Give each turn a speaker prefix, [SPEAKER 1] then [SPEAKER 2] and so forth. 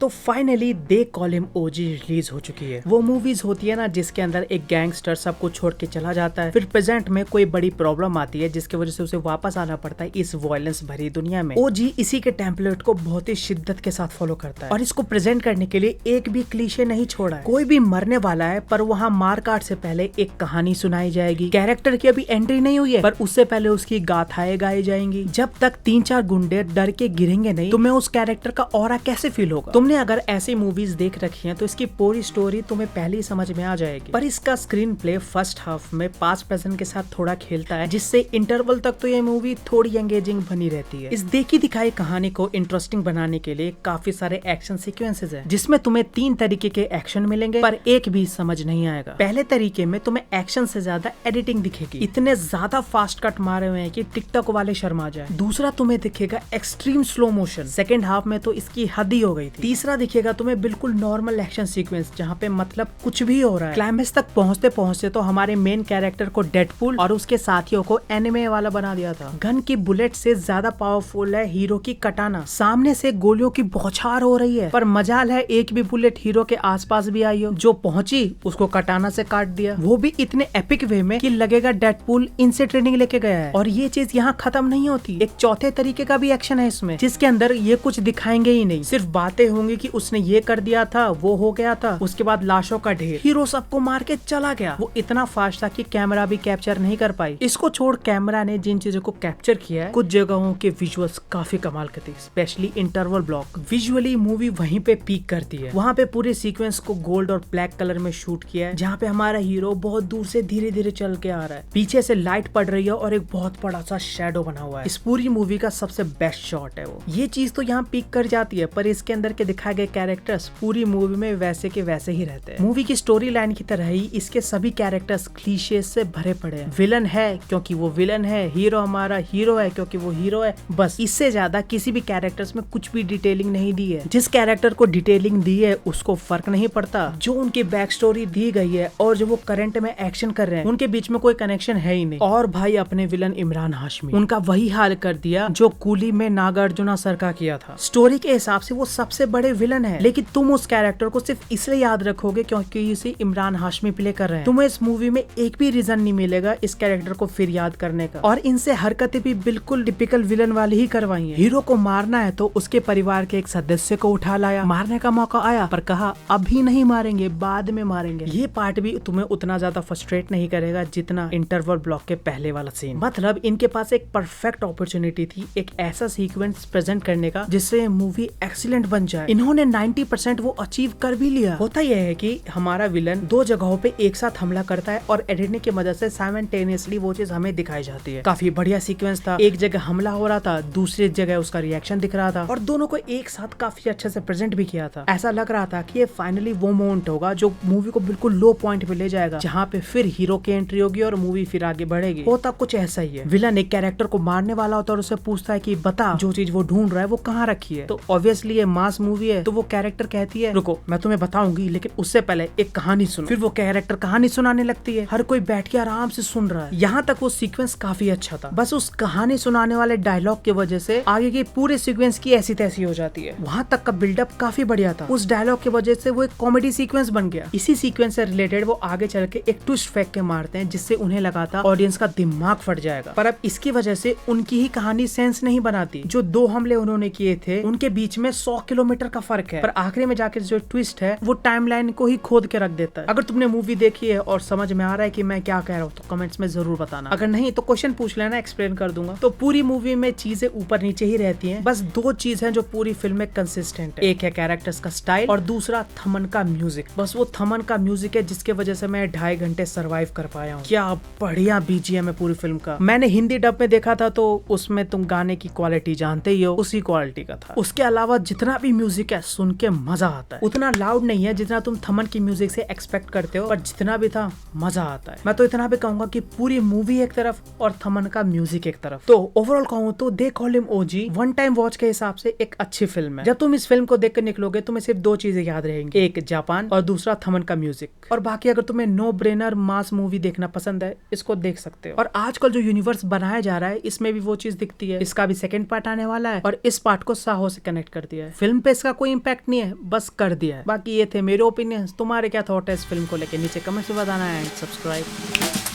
[SPEAKER 1] तो finally they call him OG release हो चुकी है। वो मूवीज होती है ना जिसके अंदर एक गैंगस्टर सबको छोड़ के चला जाता है, फिर प्रेजेंट में कोई बड़ी प्रॉब्लम आती है जिसकी वजह से उसे वापस आना पड़ता है इस वायलेंस भरी दुनिया में। ओजी इसी के टेम्पलेट को बहुत ही शिद्दत के साथ फॉलो करता है और इसको प्रेजेंट करने के लिए एक भी क्लीशे नहीं छोड़ा है। कोई भी मरने वाला है पर वहाँ मार काट से पहले एक कहानी सुनाई जाएगी। कैरेक्टर की अभी एंट्री नहीं हुई है पर उससे पहले उसकी गाथाएं गाई जाएंगी। जब तक 3-4 गुंडे डर के गिरेंगे नहीं तुम्हें उस कैरेक्टर का ऑरा कैसे फील होगा। तुमने अगर ऐसी मूवीज देख रखी हैं तो इसकी पूरी स्टोरी तुम्हें पहले ही समझ में आ जाएगी, पर इसका स्क्रीन प्ले फर्स्ट हाफ में पास्ट प्रेजेंट के साथ थोड़ा खेलता है जिससे इंटरवल तक तो ये मूवी थोड़ी एंगेजिंग बनी रहती है। इस देखी दिखाई कहानी को इंटरेस्टिंग बनाने के लिए काफी सारे एक्शन सीक्वेंसेस हैं जिसमें तुम्हें 3 तरीके के एक्शन मिलेंगे पर एक भी समझ नहीं आएगा। पहले तरीके में तुम्हें एक्शन से ज्यादा एडिटिंग दिखेगी, इतने ज्यादा फास्ट कट मारे हुए हैं कि टिकटॉक वाले शर्मा जाए। दूसरा तुम्हें दिखेगा extreme slow motion, second half में तो इसकी हद ही हो गई थी। तीसरा दिखेगा तुम्हें बिल्कुल नॉर्मल एक्शन सीक्वेंस जहाँ पे मतलब कुछ भी हो रहा है। क्लाइमेक्स तक पहुँचते पहुँचते तो हमारे मेन कैरेक्टर को डेडपूल और उसके साथियों को एनिमे वाला बना दिया था। गन की बुलेट से ज्यादा पावरफुल है हीरो की कटाना। सामने से गोलियों की बौछार हो रही है पर मजाल है एक भी बुलेट हीरो के आसपास भी आई हो, जो पहुंची उसको कटाना से काट दिया, वो भी इतने एपिक वे में कि लगेगा डेडपूल इनसे ट्रेनिंग लेके गया है। और ये चीज यहाँ खत्म नहीं होती, एक चौथे तरीके का भी एक्शन है इसमें जिसके अंदर ये कुछ दिखाएंगे ही नहीं, सिर्फ बातें होंगी कि उसने ये कर दिया था वो हो गया था, उसके बाद लाशों का ढेर, हीरो सबको मार के चला गया। वो इतना फास्ट था कि कैमरा भी कैप्चर नहीं कर पाई। इसको छोड़ कैमरा ने जिन चीजों को कैप्चर किया है, कुछ जगहों के विजुअल्स काफी कमाल के थे, specially interval block. Visually movie वहीं पे पीक करती है। वहाँ पे पूरे सीक्वेंस को गोल्ड और ब्लैक कलर में शूट किया है जहाँ पे हमारा हीरो बहुत दूर से धीरे धीरे चल के आ रहा है, पीछे से लाइट पड़ रही है और एक बहुत बड़ा सा शेडो बना हुआ है। इस पूरी मूवी का सबसे बेस्ट शॉट है वो। ये चीज तो यहाँ पीक कर जाती है पर इसके अंदर के दिखाए गए कैरेक्टर्स पूरी मूवी में वैसे के वैसे ही रहते हैं। मूवी की स्टोरी लाइन की तरह ही इसके सभी कैरेक्टर्स क्लीशे से भरे पड़े हैं। विलन है क्योंकि वो विलन है, हीरो हमारा हीरो है क्योंकि वो हीरो है, बस इससे ज्यादा किसी भी कैरेक्टर्स में कुछ भी डिटेलिंग नहीं दी है। जिस कैरेक्टर को डिटेलिंग दी है उसको फर्क नहीं पड़ता, जो उनकी बैक स्टोरी दी गई है और जो वो करंट में एक्शन कर रहे हैं उनके बीच में कोई कनेक्शन है ही नहीं। और भाई अपने विलन इमरान हाशमी, उनका वही हाल कर दिया जो कूली में नागार्जुना सर का किया था। स्टोरी के हिसाब से वो सबसे बड़े विलन है लेकिन तुम उस कैरेक्टर को सिर्फ इसलिए याद रखोगे क्योंकि इसे इमरान हाशमी प्ले कर रहे हैं। तुम्हें इस मूवी में एक भी रीजन नहीं मिलेगा इस कैरेक्टर को फिर याद करने का। और इनसे हरकतें भी बिल्कुल टिपिकल विलन वाली ही करवाई हैं। हीरो को मारना है तो उसके परिवार के एक सदस्य को उठा लाया, मारने का मौका आया पर कहा अभी नहीं मारेंगे बाद में मारेंगे। ये पार्ट भी तुम्हें उतना ज्यादा फ्रस्ट्रेट नहीं करेगा जितना इंटरवल ब्लॉक के पहले वाला सीन। मतलब इनके पास एक परफेक्ट अपॉर्चुनिटी थी एक ऐसा सीक्वेंस प्रेजेंट करने का जिससे मूवी एक्सीलेंट बन जाए। इन्होंने 90% वो अचीव कर भी लिया। होता यह है कि हमारा विलन 2 जगहों पे एक साथ हमला करता है और एडिटिंग की मदद से साइमल्टेनियसली वो चीज हमें दिखाई जाती है। काफी बढ़िया सीक्वेंस था, एक जगह हमला हो रहा था दूसरी जगह उसका रिएक्शन दिख रहा था और दोनों को एक साथ काफी अच्छे से प्रेजेंट भी किया था। ऐसा लग रहा था कि ये फाइनली वो मोमेंट होगा जो मूवी को बिल्कुल लो पॉइंट पे ले जाएगा जहाँ पे फिर हीरो की एंट्री होगी और मूवी फिर आगे बढ़ेगी। होता कुछ ऐसा ही है, विलन एक कैरेक्टर को मारने वाला होता है और उससे पूछता है कि बता जो चीज वो ढूंढ रहा है वो कहाँ रखी है। तो ऑब्वियसली ये मास मूवी है तो वो कैरेक्टर कहती है रुको मैं तुम्हें बताऊंगी लेकिन उससे पहले एक कहानी सुनो। फिर वो कैरेक्टर कहानी सुनाने लगती है, हर कोई बैठ के आराम से सुन रहा है। यहाँ तक वो सीक्वेंस काफी अच्छा था, बस उस कहानी सुनाने वाले डायलॉग की वजह से आगे की पूरे सीक्वेंस की ऐसी तैसी हो जाती है। वहाँ तक का बिल्डअप काफी बढ़िया था, उस डायलॉग की वजह से वो एक कॉमेडी सीक्वेंस बन गया। इसी सीक्वेंस से रिलेटेड वो आगे चल के एक ट्विस्ट फेंक के मारते हैं जिससे उन्हें लगा था ऑडियंस का दिमाग फट जाएगा, पर अब इसकी वजह से उनकी ही कहानी सेंस नहीं बनाती। जो 2 हमले उन्होंने किए थे उनके बीच में 100 किलोमीटर का फर्क है, पर आखिरी में जाकर जो ट्विस्ट है वो टाइमलाइन को ही खोद के रख देता है। अगर तुमने मूवी देखी है और समझ में आ रहा है कि मैं क्या कह रहा हूँ तो कमेंट्स में जरूर बताना, अगर नहीं तो क्वेश्चन पूछ लेना, एक्सप्लेन कर दूंगा। तो पूरी मूवी में चीजें ऊपर नीचे ही रहती हैं, बस 2 चीज हैं जो पूरी फिल्म में कंसिस्टेंट है, एक है कैरेक्टर्स का स्टाइल और दूसरा थमन का म्यूजिक। बस वो थमन का म्यूजिक है जिसकी वजह से मैं 2.5 घंटे सर्वाइव कर पाया हूँ। क्या बढ़िया बीजीएम है पूरी फिल्म का। मैंने हिंदी डब में देखा था तो उसमें तुम गाने की क्वालिटी जानते ही हो, उसी क्वालिटी का था। उसके अलावा जितना भी म्यूजिक है सुन के मजा आता है, उतना लाउड नहीं है जितना तुम थमन की म्यूजिक से एक्सपेक्ट करते हो, पर जितना भी था मजा आता है। मैं तो इतना भी कहूंगा कि पूरी मूवी एक तरफ और थमन का म्यूजिक एक तरफ। तो ओवरऑल कहूँ तो they call him OG one time watch के हिसाब से एक अच्छी फिल्म है। जब तुम इस फिल्म को देख कर निकलोगे तुम्हें सिर्फ 2 चीजें याद रहेंगी, एक जापान और दूसरा थमन का म्यूजिक। और बाकी अगर तुम्हें नो ब्रेनर मास मूवी देखना पसंद है इसको देख सकते हो। और आजकल जो यूनिवर्स बनाया जा रहा है इसमें भी वो चीज दिखती है। इसका भी सेकंड पार्ट आने वाला है और इस पार्ट को साहो से कनेक्ट कर दिया है। फिल्म पे इसका इसका कोई इम्पैक्ट नहीं है, बस कर दिया है। बाकी ये थे मेरे ओपिनियंस, तुम्हारे क्या थॉट है इस फिल्म को लेकर नीचे कमेंट्स में बताना है। And subscribe.